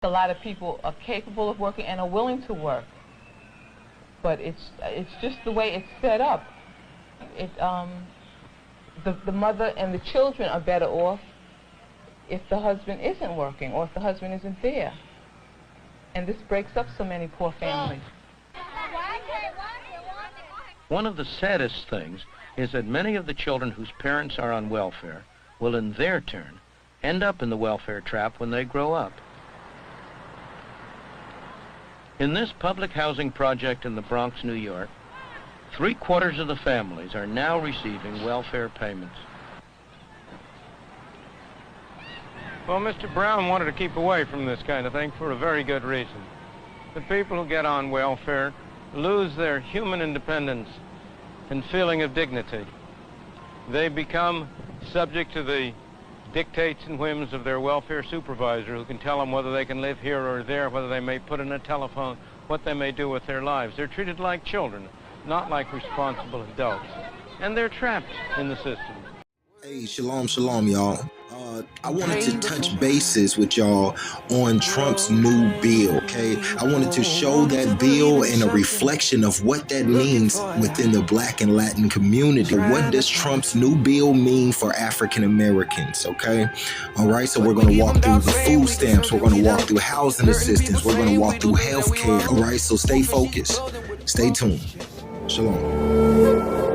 A lot of people are capable of working and are willing to work, but it's just the way it's set up. The mother and the children are better off if the husband isn't working or if the husband isn't there. And this breaks up so many poor families. One of the saddest things is that many of the children whose parents are on welfare will in their turn end up in the welfare trap when they grow up. In this public housing project in the Bronx, New York, 3/4 of the families are now receiving welfare payments. Well, Mr. Brown wanted to keep away from this kind of thing for a very good reason. The people who get on welfare lose their human independence and feeling of dignity. They become subject to the dictates and whims of their welfare supervisor, who can tell them whether they can live here or there, whether they may put in a telephone, what they may do with their lives. They're treated like children, not like responsible adults. And they're trapped in the system. Hey, shalom, shalom, y'all. I wanted to touch bases with y'all on Trump's new bill, okay? I wanted to show that bill and a reflection of what that means within the Black and Latin community. What does Trump's new bill mean for African Americans, okay? All right, so we're going to walk through the food stamps. We're going to walk through housing assistance. We're going to walk through health care, all right? So stay focused. Stay tuned. Shalom.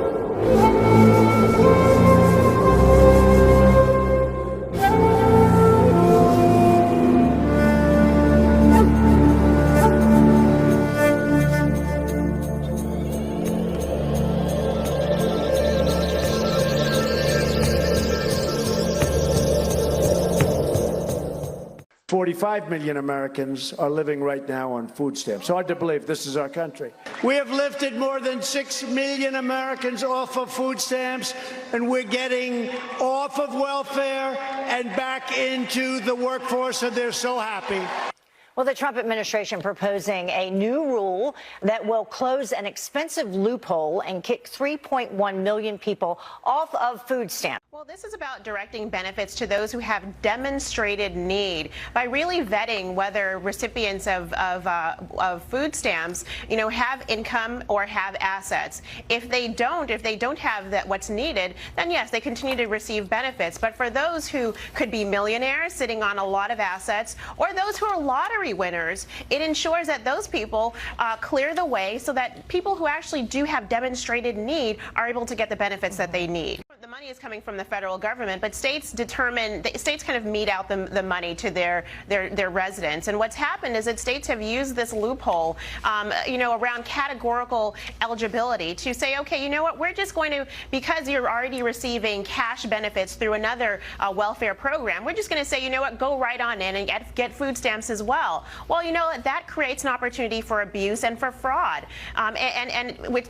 45 million Americans are living right now on food stamps. Hard to believe this is our country. We have lifted more than 6 million Americans off of food stamps, and we're getting off of welfare and back into the workforce, and they're so happy. Well, the Trump administration proposing a new rule that will close an expensive loophole and kick 3.1 million people off of food stamps. Well, this is about directing benefits to those who have demonstrated need by really vetting whether recipients of food stamps, have income or have assets. If they don't have what's needed, then yes, they continue to receive benefits. But for those who could be millionaires sitting on a lot of assets, or those who are lottery winners, it ensures that those people clear the way so that people who actually do have demonstrated need are able to get the benefits that they need. The money is coming from the federal government, but states kind of mete out the money to their residents. And what's happened is that states have used this loophole, around categorical eligibility to say, okay, you know what, we're just going to, because you're already receiving cash benefits through another welfare program, we're just going to say, you know what, go right on in and get food stamps as well. Well, that creates an opportunity for abuse and for fraud.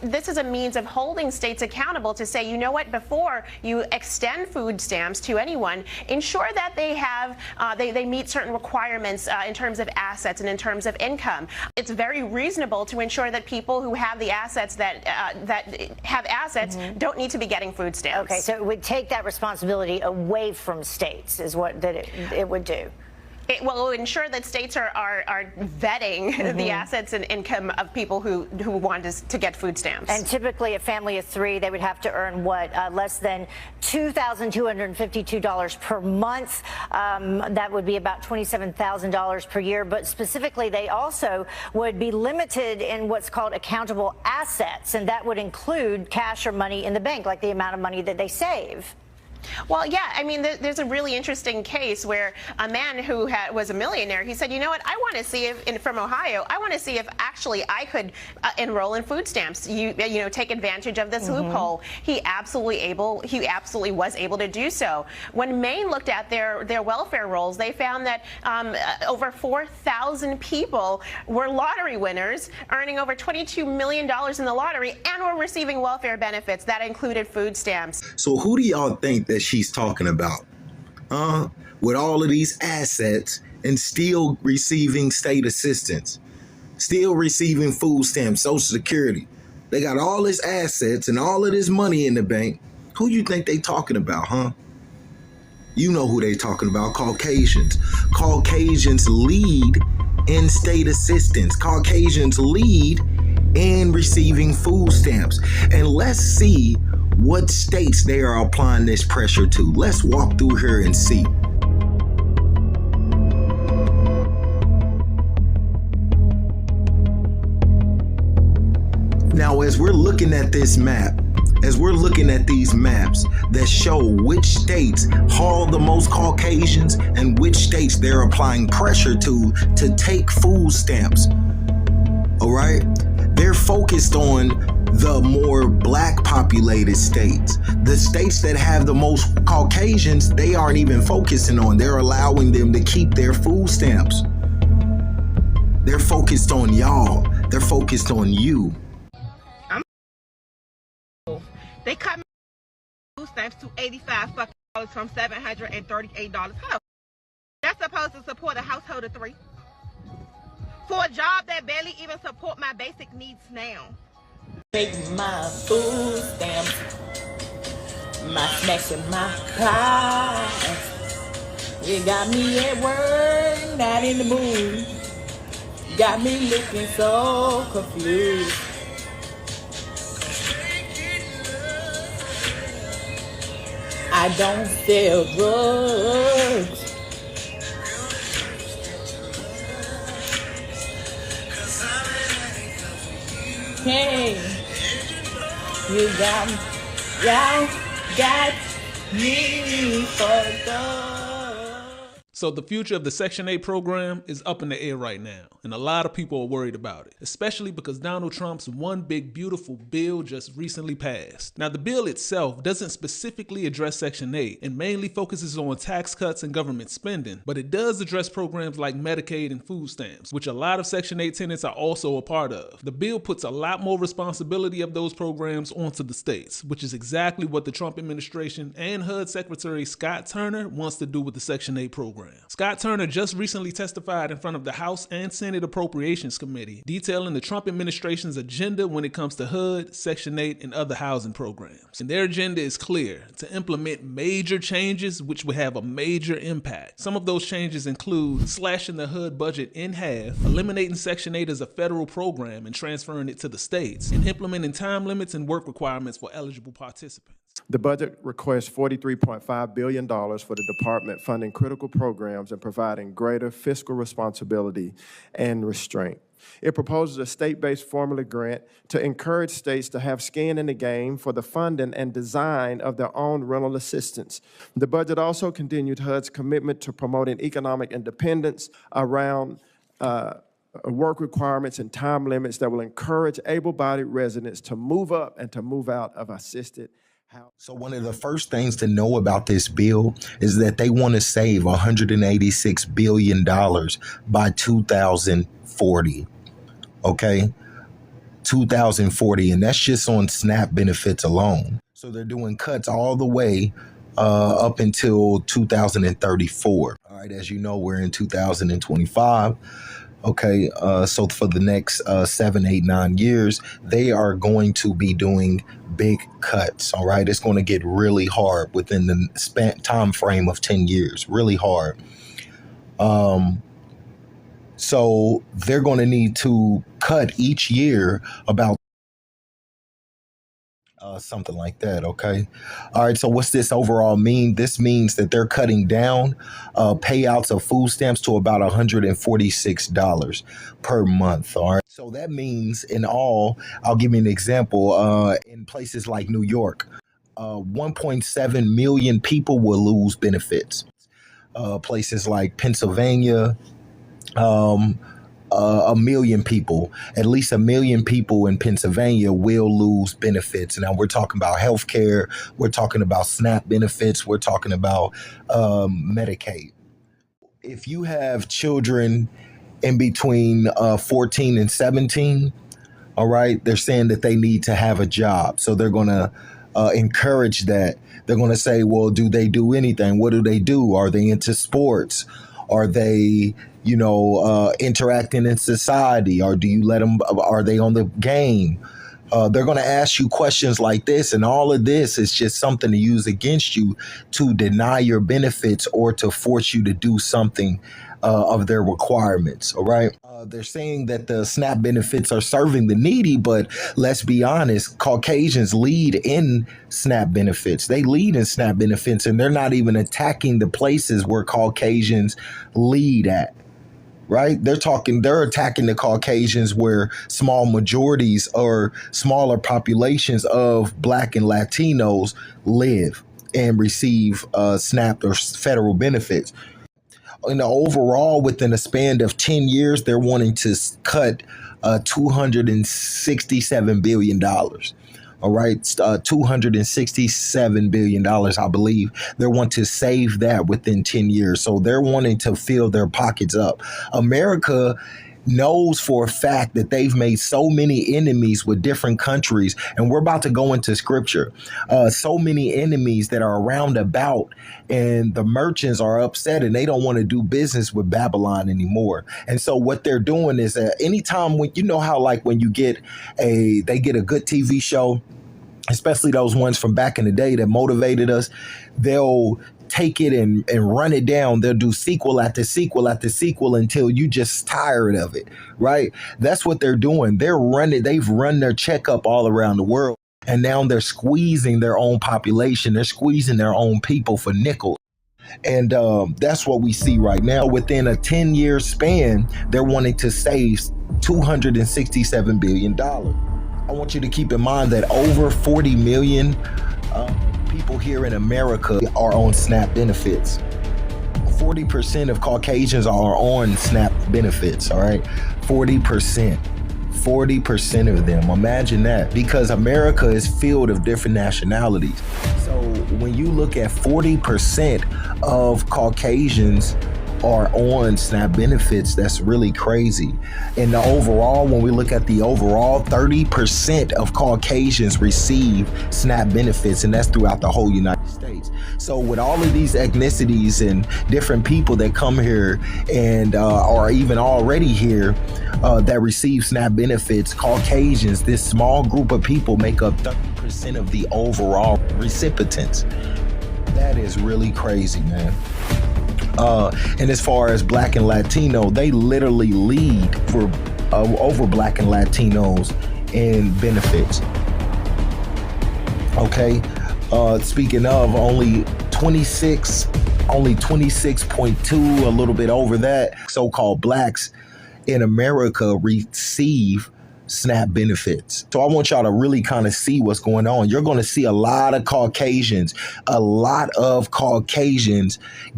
This is a means of holding states accountable to say, you know what, before you extend food stamps to anyone, ensure that they have they meet certain requirements in terms of assets and in terms of income. It's very reasonable to ensure that people who have the assets that have assets don't need to be getting food stamps. Okay, so it would take that responsibility away from states, is what it would do. It will ensure that states are vetting the assets and income of people who want to get food stamps. And typically a family of three, they would have to earn less than $2,252 per month. That would be about $27,000 per year. But specifically, they also would be limited in what's called accountable assets, and that would include cash or money in the bank, like the amount of money that they save. Well, yeah, I mean, there's a really interesting case where a man who was a millionaire, he said, you know what, I want to see if, from Ohio, I want to see if actually I could enroll in food stamps, take advantage of this loophole. He absolutely was able to do so. When Maine looked at their welfare rolls, they found that over 4,000 people were lottery winners, earning over $22 million in the lottery, and were receiving welfare benefits. That included food stamps. So who do y'all think that she's talking about? With all of these assets and still receiving state assistance, still receiving food stamps, Social Security. They got all this assets and all of this money in the bank. Who you think they talking about, huh? You know who they talking about, Caucasians. Caucasians lead in state assistance. Caucasians lead in receiving food stamps. And let's see what states they are applying this pressure to. Let's walk through here and see. Now, as we're looking at this map, as we're looking at these maps that show which states haul the most Caucasians and which states they're applying pressure to take food stamps, all right? They're focused on the more black populated states. The states that have the most Caucasians, they aren't even focusing on. They're allowing them to keep their food stamps. They're focused on y'all. They're focused on you. They cut my food stamps to $85 fucking from $738. How that's supposed to support a household of 3? For a job that barely even support my basic needs now. Take my food stamps, my snacks in my class. You got me at work, not in the mood. Got me looking so confused. I don't sell drugs. Hey, you got me, y'all got me fucked up. So the future of the Section 8 program is up in the air right now, and a lot of people are worried about it, especially because Donald Trump's One Big Beautiful bill just recently passed. Now, the bill itself doesn't specifically address Section 8 and mainly focuses on tax cuts and government spending, but it does address programs like Medicaid and food stamps, which a lot of Section 8 tenants are also a part of. The bill puts a lot more responsibility of those programs onto the states, which is exactly what the Trump administration and HUD Secretary Scott Turner wants to do with the Section 8 program. Scott Turner just recently testified in front of the House and Senate Appropriations Committee, detailing the Trump administration's agenda when it comes to HUD, Section 8, and other housing programs. And their agenda is clear: to implement major changes which would have a major impact. Some of those changes include slashing the HUD budget in half, eliminating Section 8 as a federal program and transferring it to the states, and implementing time limits and work requirements for eligible participants. The budget requests $43.5 billion for the department funding critical programs and providing greater fiscal responsibility and restraint. It proposes a state-based formula grant to encourage states to have skin in the game for the funding and design of their own rental assistance. The budget also continued HUD's commitment to promoting economic independence around work requirements and time limits that will encourage able-bodied residents to move up and to move out of assisted housing. So one of the first things to know about this bill is that they want to save $186 billion by 2040. Okay, 2040, and that's just on SNAP benefits alone. So they're doing cuts all the way up until 2034. All right, as you know, we're in 2025. Okay, so for the next 7, 8, 9 years, they are going to be doing big cuts. All right, it's going to get really hard within the time frame of 10 years, really hard. So they're going to need to cut each year about something like that. Okay. All right. So what's this overall mean? This means that they're cutting down payouts of food stamps to about $146 per month. All right. So that means in all, I'll give you an example. In places like New York, 1.7 million people will lose benefits. Places like Pennsylvania, 1 million people, at least 1 million people in Pennsylvania will lose benefits. Now we're talking about healthcare, we're talking about SNAP benefits, we're talking about Medicaid. If you have children in between 14 and 17, all right, they're saying that they need to have a job. So they're going to encourage that. They're going to say, well, do they do anything? What do they do? Are they into sports? Are they, you know, interacting in society? Or do you let them, are they on the game? They're going to ask you questions like this, and all of this is just something to use against you to deny your benefits or to force you to do something of their requirements. All right. They're saying that the SNAP benefits are serving the needy, but let's be honest, Caucasians lead in SNAP benefits. They lead in SNAP benefits, and they're not even attacking the places where Caucasians lead at. Right? They're attacking the Caucasians where small majorities or smaller populations of Black and Latinos live and receive SNAP or federal benefits. In the overall, within a span of 10 years, they're wanting to cut $267 billion. All right, $267 billion, I believe. They want to save that within 10 years. So they're wanting to fill their pockets up. America knows for a fact that they've made so many enemies with different countries, and we're about to go into scripture. So many enemies that are around about, and the merchants are upset and they don't want to do business with Babylon anymore. And so what they're doing is that anytime when, you know how like when you get they get a good TV show, especially those ones from back in the day that motivated us, they'll take it and run it down. They'll do sequel after sequel after sequel until you just tired of it, right? That's what they're doing. They've run their checkup all around the world, and now they're squeezing their own population. They're squeezing their own people for nickels. And that's what we see right now. Within a 10-year span, they're wanting to save $267 billion. I want you to keep in mind that over 40 million people here in America are on SNAP benefits. 40% of Caucasians are on SNAP benefits, all right? 40%. 40% of them. Imagine that, because America is filled of different nationalities. So when you look at 40% of Caucasians are on SNAP benefits, that's really crazy. And the overall, when we look at the overall, 30% of Caucasians receive SNAP benefits, and that's throughout the whole United States. So with all of these ethnicities and different people that come here and are even already here that receive SNAP benefits, Caucasians, this small group of people, make up 30% of the overall recipients. That is really crazy, man. And as far as Black and Latino, they literally lead for over Black and Latinos in benefits. Okay. Speaking of, only 26.2, a little bit over that, so-called Blacks in America receive SNAP benefits. So I want y'all to really kind of see what's going on. You're going to see a lot of Caucasians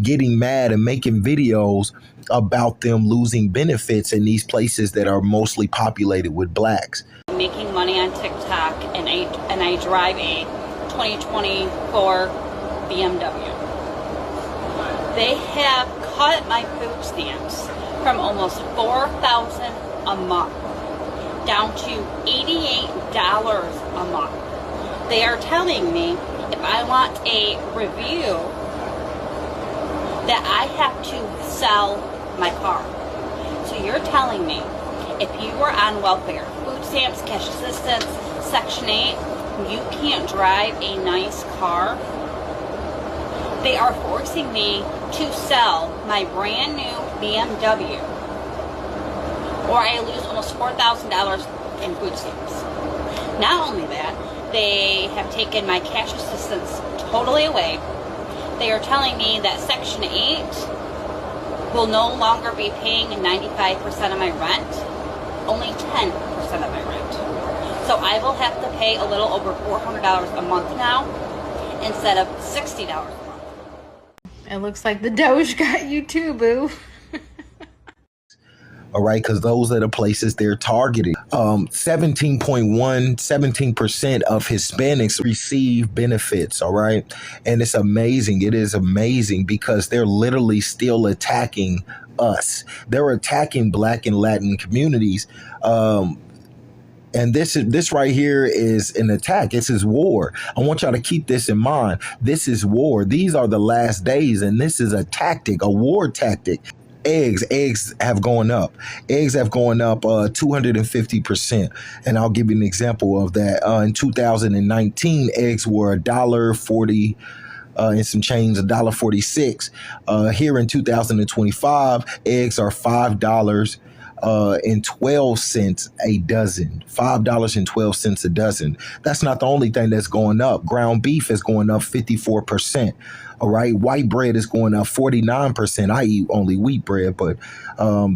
getting mad and making videos about them losing benefits in these places that are mostly populated with Blacks. Making money on TikTok, and I drive a 2024 BMW. They have cut my food stamps from almost $4,000 a month down to $88 a month. They are telling me if I want a review that I have to sell my car. So you're telling me if you were on welfare, food stamps, cash assistance, Section 8, you can't drive a nice car? They are forcing me to sell my brand new BMW, or I lose almost $4,000 in food stamps. Not only that, they have taken my cash assistance totally away. They are telling me that Section 8 will no longer be paying 95% of my rent, only 10% of my rent. So I will have to pay a little over $400 a month now instead of $60 a month. It looks like the Doge got you too, boo. All right, because those are the places they're targeting. 17% of Hispanics receive benefits, all right? And it's amazing. It is amazing because they're literally still attacking us. They're attacking Black and Latin communities. And this right here is an attack. This is war. I want y'all to keep this in mind. This is war. These are the last days, and this is a tactic, a war tactic. Eggs have gone up. Eggs have gone up 250%. And I'll give you an example of that. In 2019, eggs were $1.40 and some change, $1.46. Here in 2025, eggs are $5 and 12 cents a dozen. $5.12 a dozen. That's not the only thing that's going up. Ground beef is going up 54%. All right. White bread is going up 49%. I eat only wheat bread, but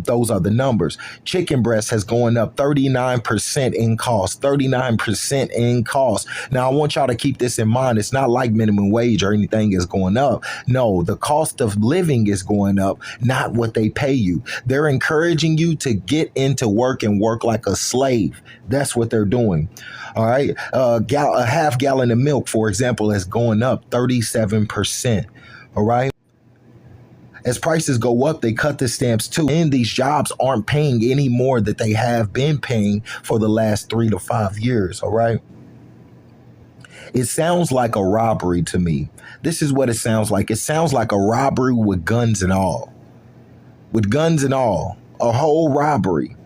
those are the numbers. Chicken breast has gone up 39% in cost. 39% in cost. Now, I want y'all to keep this in mind. It's not like minimum wage or anything is going up. No, the cost of living is going up, not what they pay you. They're encouraging you to get into work and work like a slave. That's what they're doing. All right. A half gallon of milk, for example, is going up 37%. All right. As prices go up, they cut the stamps too. And these jobs aren't paying any more that they have been paying for the last 3 to 5 years. All right. It sounds like a robbery to me. This is what it sounds like. It sounds like a robbery with guns and all. With guns and all. A whole robbery.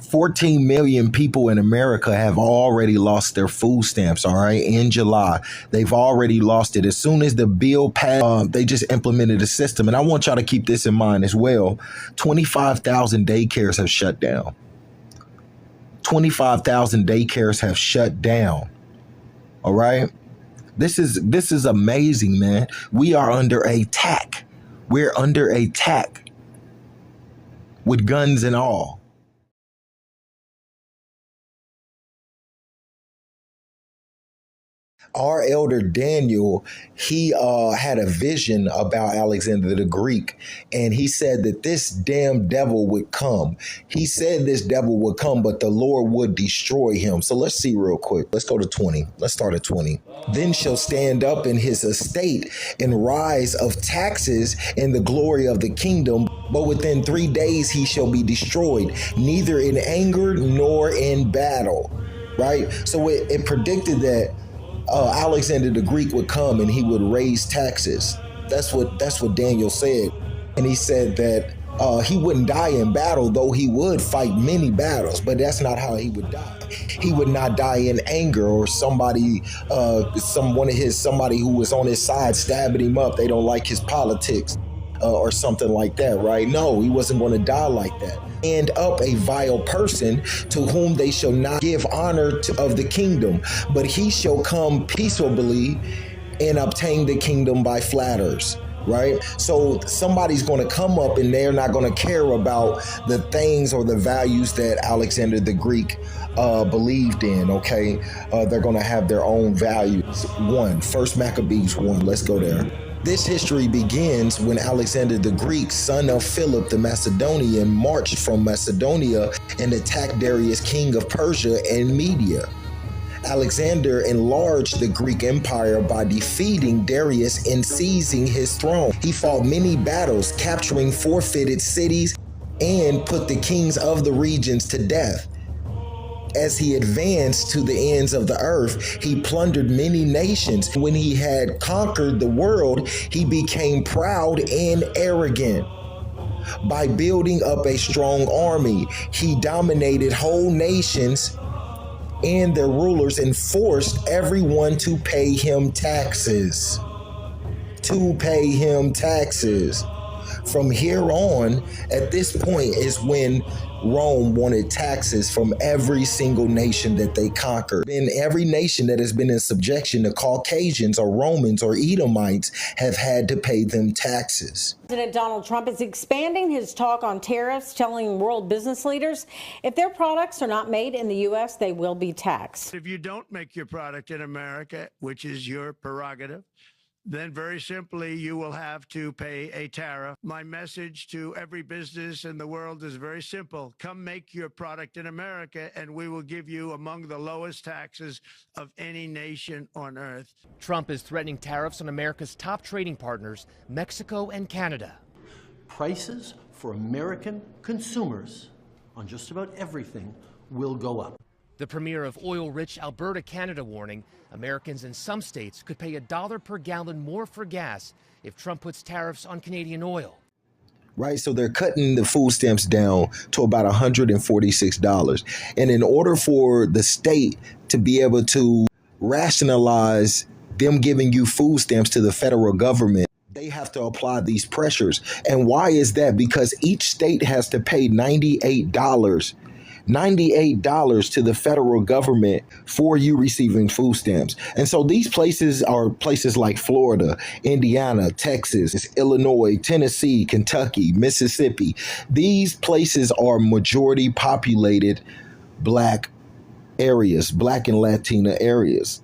14 million people in America have already lost their food stamps, all right, in July. They've already lost it. As soon as the bill passed, they just implemented a system. And I want y'all to keep this in mind as well. 25,000 daycares have shut down. 25,000 daycares have shut down. All right. This is amazing, man. We are under attack. We're under attack with guns and all. Our elder Daniel, he had a vision about Alexander the Greek, and he said that this damn devil would come. He said this devil would come, but the Lord would destroy him. So let's see real quick. Let's go to 20. Let's start at 20. Then shall stand up in his estate and rise of taxes in the glory of the kingdom, but within 3 days he shall be destroyed, neither in anger nor in battle. Right? So it predicted that Alexander the Greek would come and he would raise taxes. That's what Daniel said. And he said that he wouldn't die in battle, though he would fight many battles, but that's not how he would die. He would not die in anger or somebody who was on his side stabbing him up. They don't like his politics or something like that, right? No, he wasn't going to die like that. And up a vile person to whom they shall not give honor of the kingdom, but he shall come peaceably and obtain the kingdom by flatterers. Right? So somebody's going to come up and they're not going to care about the things or the values that Alexander the Greek believed in. Okay. They're going to have their own values. 1 Maccabees 1. Let's go there. This history begins when Alexander the Greek, son of Philip the Macedonian, marched from Macedonia and attacked Darius, king of Persia and Media. Alexander enlarged the Greek Empire by defeating Darius and seizing his throne. He fought many battles, capturing fortified cities, and put the kings of the regions to death. As he advanced to the ends of the earth, he plundered many nations. When he had conquered the world, he became proud and arrogant. By building up a strong army, he dominated whole nations and their rulers and forced everyone to pay him taxes. To pay him taxes. From here on, at this point is when Rome wanted taxes from every single nation that they conquered. In every nation that has been in subjection, the Caucasians or Romans or Edomites have had to pay them taxes. President Donald Trump is expanding his talk on tariffs, telling world business leaders if their products are not made in the U.S., they will be taxed. If you don't make your product in America, which is your prerogative, then very simply, you will have to pay a tariff. My message to every business in the world is very simple. Come make your product in America, and we will give you among the lowest taxes of any nation on earth. Trump is threatening tariffs on America's top trading partners, Mexico and Canada. Prices for American consumers on just about everything will go up. The premier of oil-rich Alberta, Canada, warning Americans in some states could pay $1 per gallon more for gas if Trump puts tariffs on Canadian oil. right? So they're cutting the food stamps down to about $146. And in order for the state to be able to rationalize them giving you food stamps to the federal government, they have to apply these pressures. And why is that? Because each state has to pay $98 to the federal government for you receiving food stamps. And so these places are places like Florida, Indiana, Texas, Illinois, Tennessee, Kentucky, Mississippi. These places are majority populated Black areas, Black and Latina areas.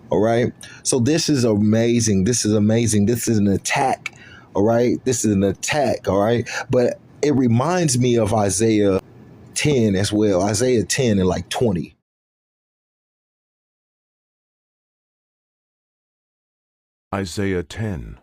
All right. So this is amazing. This is amazing. This is an attack. All right. This is an attack. All right. But it reminds me of Isaiah 10 as well. Isaiah 10 and like 20. Isaiah 10.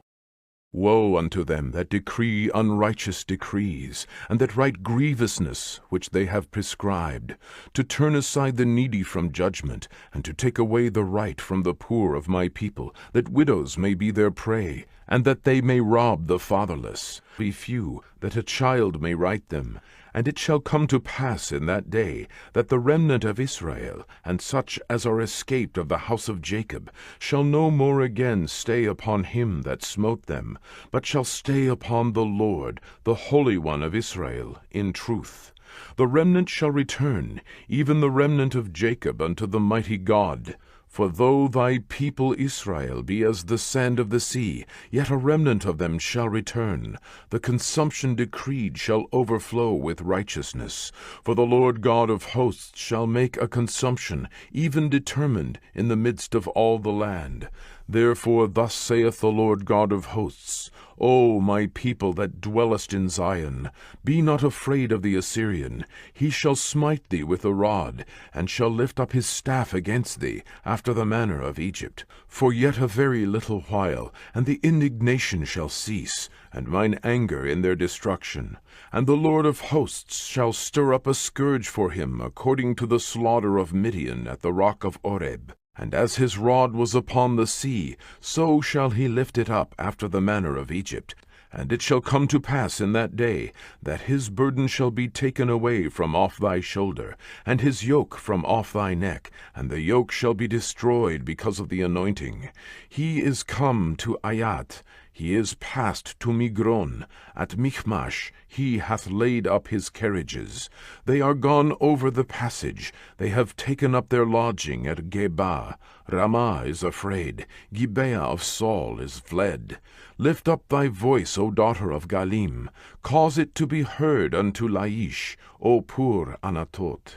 Woe unto them that decree unrighteous decrees, and that write grievousness which they have prescribed, to turn aside the needy from judgment, and to take away the right from the poor of my people, that widows may be their prey, and that they may rob the fatherless. Be few, that a child may write them. And it shall come to pass in that day, that the remnant of Israel, and such as are escaped of the house of Jacob, shall no more again stay upon him that smote them, but shall stay upon the Lord, the Holy One of Israel, in truth. The remnant shall return, even the remnant of Jacob, unto the mighty God. For though thy people Israel be as the sand of the sea, yet a remnant of them shall return. The consumption decreed shall overflow with righteousness. For the Lord God of hosts shall make a consumption, even determined, in the midst of all the land. Therefore thus saith the Lord God of hosts, O my people that dwellest in Zion, be not afraid of the Assyrian. He shall smite thee with a rod, and shall lift up his staff against thee, after the manner of Egypt. For yet a very little while, and the indignation shall cease, and mine anger in their destruction. And the Lord of hosts shall stir up a scourge for him, according to the slaughter of Midian at the rock of Oreb. And as his rod was upon the sea, so shall he lift it up after the manner of Egypt. And it shall come to pass in that day, that his burden shall be taken away from off thy shoulder, and his yoke from off thy neck, and the yoke shall be destroyed because of the anointing. He is come to Ayat, he is passed to Migron. At Michmash he hath laid up his carriages. They are gone over the passage. They have taken up their lodging at Geba. Ramah is afraid. Gibeah of Saul is fled. Lift up thy voice, O daughter of Galim. Cause it to be heard unto Laish, O poor Anatot.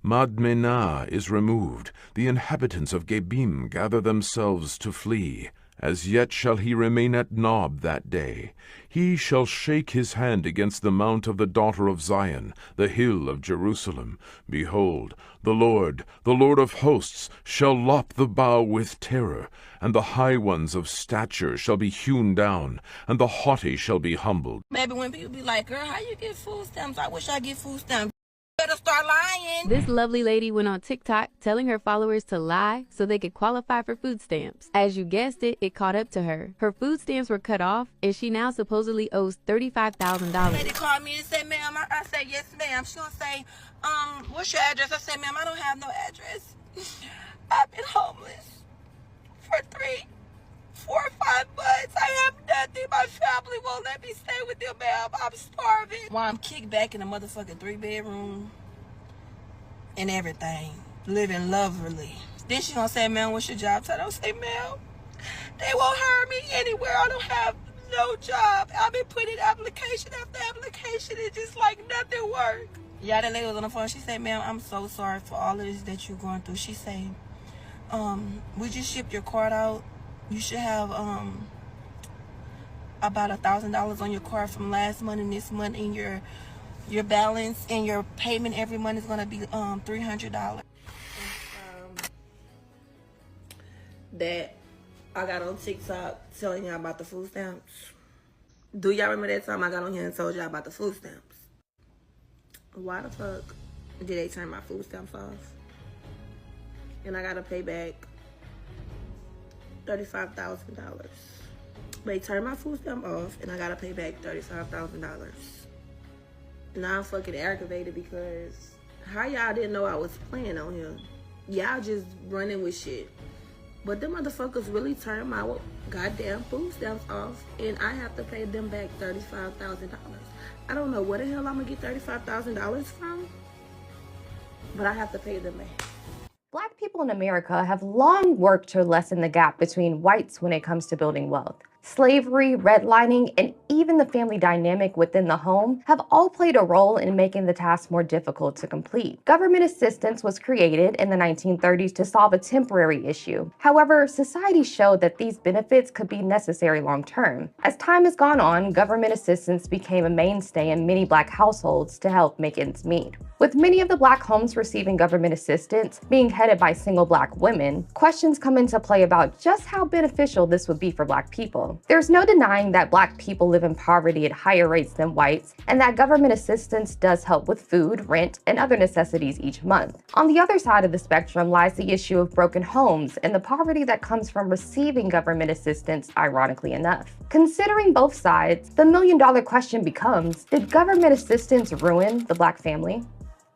Madmenah is removed. The inhabitants of Gebim gather themselves to flee. As yet shall he remain at Nob that day. He shall shake his hand against the mount of the daughter of Zion, the hill of Jerusalem. Behold, the Lord of hosts, shall lop the bough with terror, and the high ones of stature shall be hewn down, and the haughty shall be humbled. Maybe when people be like, girl, how you get food stamps? I wish I get food stamps. Better start lying. This lovely lady went on TikTok telling her followers to lie so they could qualify for food stamps. As you guessed it, it caught up to her. Her food stamps were cut off, and she now supposedly owes $35,000. Lady called me and said, ma'am, I said, yes, ma'am. She gonna say, what's your address? I said, ma'am, I don't have no address. I've been homeless for 3, 4, 5 months. I have nothing. My family won't let me stay with them, ma'am. I'm starving. While I'm kicked back in a motherfucking 3-bedroom and everything, living lovely. Then she gonna say, ma'am, what's your job title? I don't say, ma'am, they won't hire me anywhere. I don't have no job. I've been putting application after application. It's just like nothing works. Yeah, that lady was on the phone. She said, ma'am, I'm so sorry for all of this that you're going through. She said, we just shipped your card out. You should have about $1,000 on your card from last month and this month, and your balance and your payment every month is gonna be $300. That I got on TikTok telling y'all about the food stamps. Do y'all remember that time I got on here and told y'all about the food stamps? Why the fuck did they turn my food stamps off? And I gotta pay back $35,000. They turned my food stamp off, and I gotta pay back $35,000. Now I'm fucking aggravated because how y'all didn't know I was playing on here? Y'all just running with shit. But them motherfuckers really turned my goddamn food stamps off, and I have to pay them back $35,000. I don't know where the hell I'm gonna get $35,000 from, but I have to pay them back. Black people in America have long worked to lessen the gap between whites when it comes to building wealth. Slavery, redlining, and even the family dynamic within the home have all played a role in making the task more difficult to complete. Government assistance was created in the 1930s to solve a temporary issue. However, society showed that these benefits could be necessary long-term. As time has gone on, government assistance became a mainstay in many Black households to help make ends meet. With many of the Black homes receiving government assistance being headed by single Black women, questions come into play about just how beneficial this would be for Black people. There's no denying that Black people live in poverty at higher rates than whites, and that government assistance does help with food, rent, and other necessities each month. On the other side of the spectrum lies the issue of broken homes and the poverty that comes from receiving government assistance, ironically enough. Considering both sides, the million-dollar question becomes, did government assistance ruin the Black family?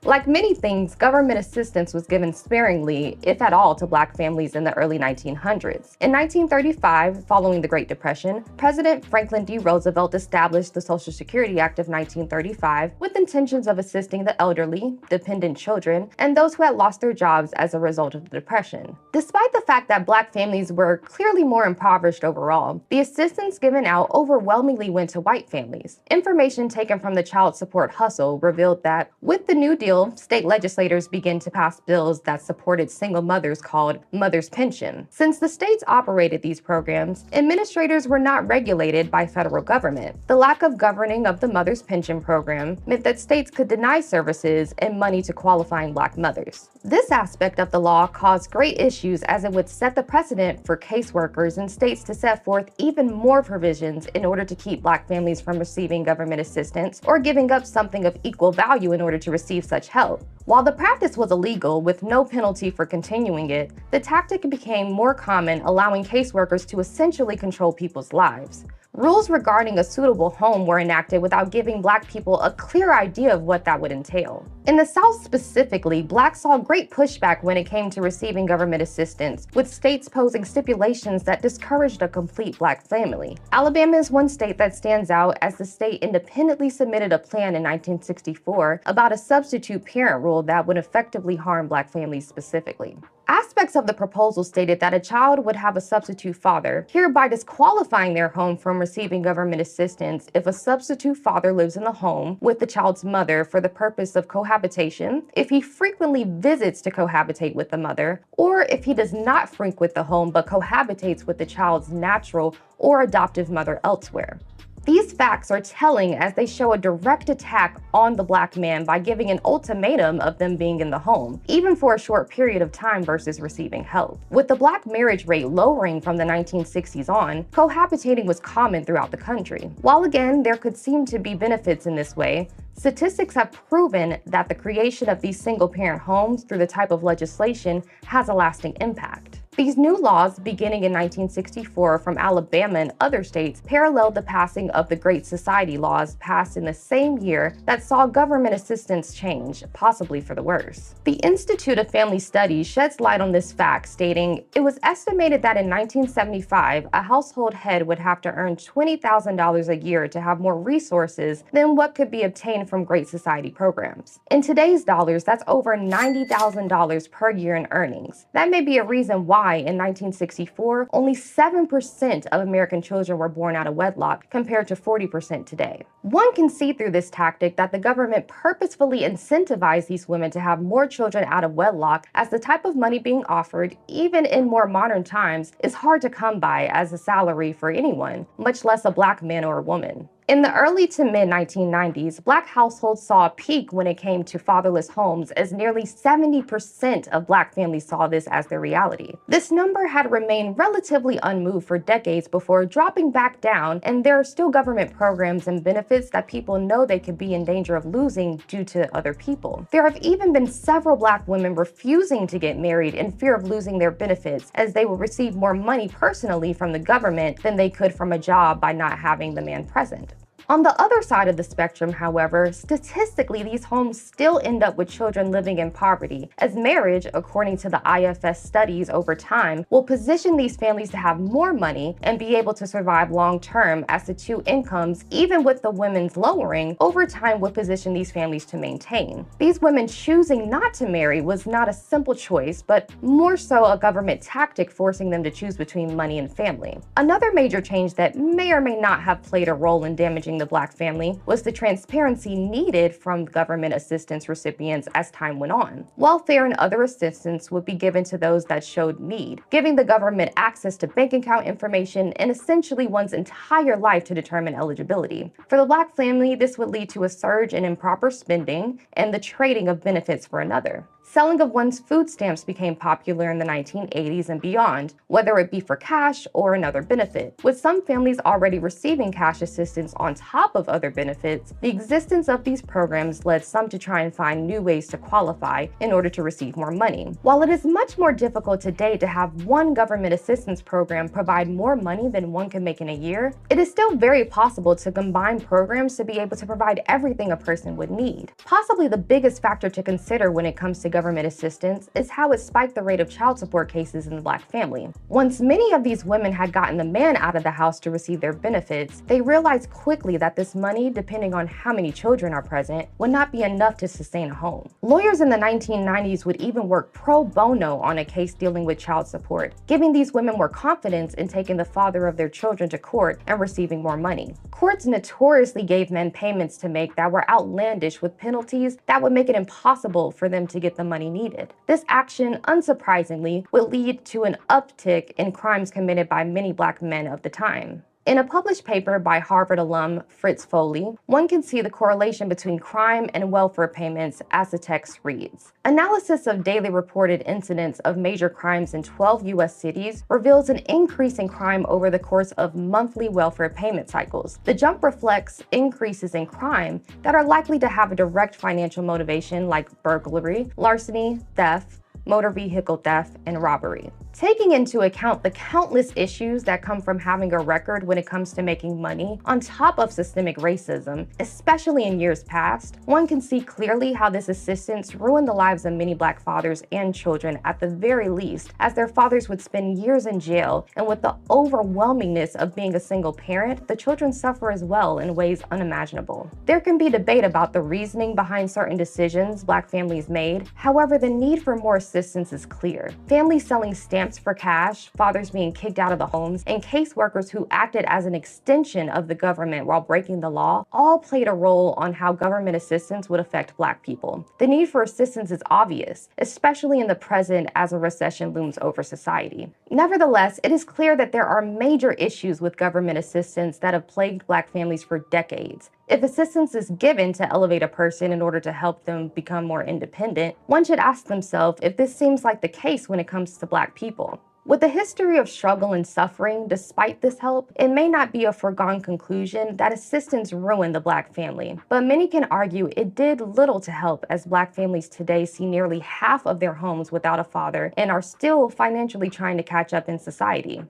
Like many things, government assistance was given sparingly, if at all, to Black families in the early 1900s. In 1935, following the Great Depression, President Franklin D. Roosevelt established the Social Security Act of 1935 with intentions of assisting the elderly, dependent children, and those who had lost their jobs as a result of the Depression. Despite the fact that Black families were clearly more impoverished overall, the assistance given out overwhelmingly went to white families. Information taken from the Child Support Hustle revealed that, with the New Deal, state legislators began to pass bills that supported single mothers called Mother's Pension. Since the states operated these programs, administrators were not regulated by federal government. The lack of governing of the Mother's Pension program meant that states could deny services and money to qualifying Black mothers. This aspect of the law caused great issues as it would set the precedent for caseworkers in states to set forth even more provisions in order to keep Black families from receiving government assistance or giving up something of equal value in order to receive such help. While the practice was illegal with no penalty for continuing it, the tactic became more common, allowing caseworkers to essentially control people's lives. Rules regarding a suitable home were enacted without giving Black people a clear idea of what that would entail. In the South specifically, Blacks saw great pushback when it came to receiving government assistance, with states posing stipulations that discouraged a complete Black family. Alabama is one state that stands out, as the state independently submitted a plan in 1964 about a substitute parent rule that would effectively harm Black families specifically. Aspects of the proposal stated that a child would have a substitute father, hereby disqualifying their home from receiving government assistance if a substitute father lives in the home with the child's mother for the purpose of cohabitation, if he frequently visits to cohabitate with the mother, or if he does not frequent the home but cohabitates with the child's natural or adoptive mother elsewhere. These facts are telling as they show a direct attack on the Black man by giving an ultimatum of them being in the home, even for a short period of time versus receiving help. With the Black marriage rate lowering from the 1960s on, cohabitating was common throughout the country. While again, there could seem to be benefits in this way, statistics have proven that the creation of these single-parent homes through the type of legislation has a lasting impact. These new laws, beginning in 1964 from Alabama and other states, paralleled the passing of the Great Society laws passed in the same year that saw government assistance change, possibly for the worse. The Institute of Family Studies sheds light on this fact, stating, "It was estimated that in 1975, a household head would have to earn $20,000 a year to have more resources than what could be obtained from Great Society programs. In today's dollars, that's over $90,000 per year in earnings. That may be a reason why in 1964, only 7% of American children were born out of wedlock compared to 40% today. One can see through this tactic that the government purposefully incentivized these women to have more children out of wedlock, as the type of money being offered, even in more modern times, is hard to come by as a salary for anyone, much less a Black man or a woman. In the early to mid 1990s, Black households saw a peak when it came to fatherless homes, as nearly 70% of Black families saw this as their reality. This number had remained relatively unmoved for decades before dropping back down, and there are still government programs and benefits that people know they could be in danger of losing due to other people. There have even been several Black women refusing to get married in fear of losing their benefits, as they will receive more money personally from the government than they could from a job by not having the man present. On the other side of the spectrum, however, statistically, these homes still end up with children living in poverty, as marriage, according to the IFS studies over time, will position these families to have more money and be able to survive long term, as the two incomes, even with the women's lowering, over time would position these families to maintain. These women choosing not to marry was not a simple choice, but more so a government tactic forcing them to choose between money and family. Another major change that may or may not have played a role in damaging the Black family was the transparency needed from government assistance recipients as time went on. Welfare and other assistance would be given to those that showed need, giving the government access to bank account information and essentially one's entire life to determine eligibility. For the Black family, this would lead to a surge in improper spending and the trading of benefits for another. Selling of one's food stamps became popular in the 1980s and beyond, whether it be for cash or another benefit. With some families already receiving cash assistance on top of other benefits, the existence of these programs led some to try and find new ways to qualify in order to receive more money. While it is much more difficult today to have one government assistance program provide more money than one can make in a year, it is still very possible to combine programs to be able to provide everything a person would need. Possibly the biggest factor to consider when it comes to government assistance is how it spiked the rate of child support cases in the Black family. Once many of these women had gotten the man out of the house to receive their benefits, they realized quickly that this money, depending on how many children are present, would not be enough to sustain a home. Lawyers in the 1990s would even work pro bono on a case dealing with child support, giving these women more confidence in taking the father of their children to court and receiving more money. Courts notoriously gave men payments to make that were outlandish, with penalties that would make it impossible for them to get the money needed. This action, unsurprisingly, would lead to an uptick in crimes committed by many Black men of the time. In a published paper by Harvard alum Fritz Foley, one can see the correlation between crime and welfare payments as the text reads. Analysis of daily reported incidents of major crimes in 12 U.S. cities reveals an increase in crime over the course of monthly welfare payment cycles. The jump reflects increases in crime that are likely to have a direct financial motivation, like burglary, larceny, theft, motor vehicle theft, and robbery. Taking into account the countless issues that come from having a record when it comes to making money, on top of systemic racism, especially in years past, one can see clearly how this assistance ruined the lives of many Black fathers and children at the very least, as their fathers would spend years in jail, and with the overwhelmingness of being a single parent, the children suffer as well in ways unimaginable. There can be debate about the reasoning behind certain decisions Black families made. However, the need for more assistance is clear. Families selling stamps for cash, fathers being kicked out of the homes, and caseworkers who acted as an extension of the government while breaking the law all played a role on how government assistance would affect Black people. The need for assistance is obvious, especially in the present as a recession looms over society. Nevertheless, it is clear that there are major issues with government assistance that have plagued Black families for decades. If assistance is given to elevate a person in order to help them become more independent, one should ask themselves if this seems like the case when it comes to Black people. With a history of struggle and suffering despite this help, it may not be a foregone conclusion that assistance ruined the Black family, but many can argue it did little to help, as Black families today see nearly half of their homes without a father and are still financially trying to catch up in society.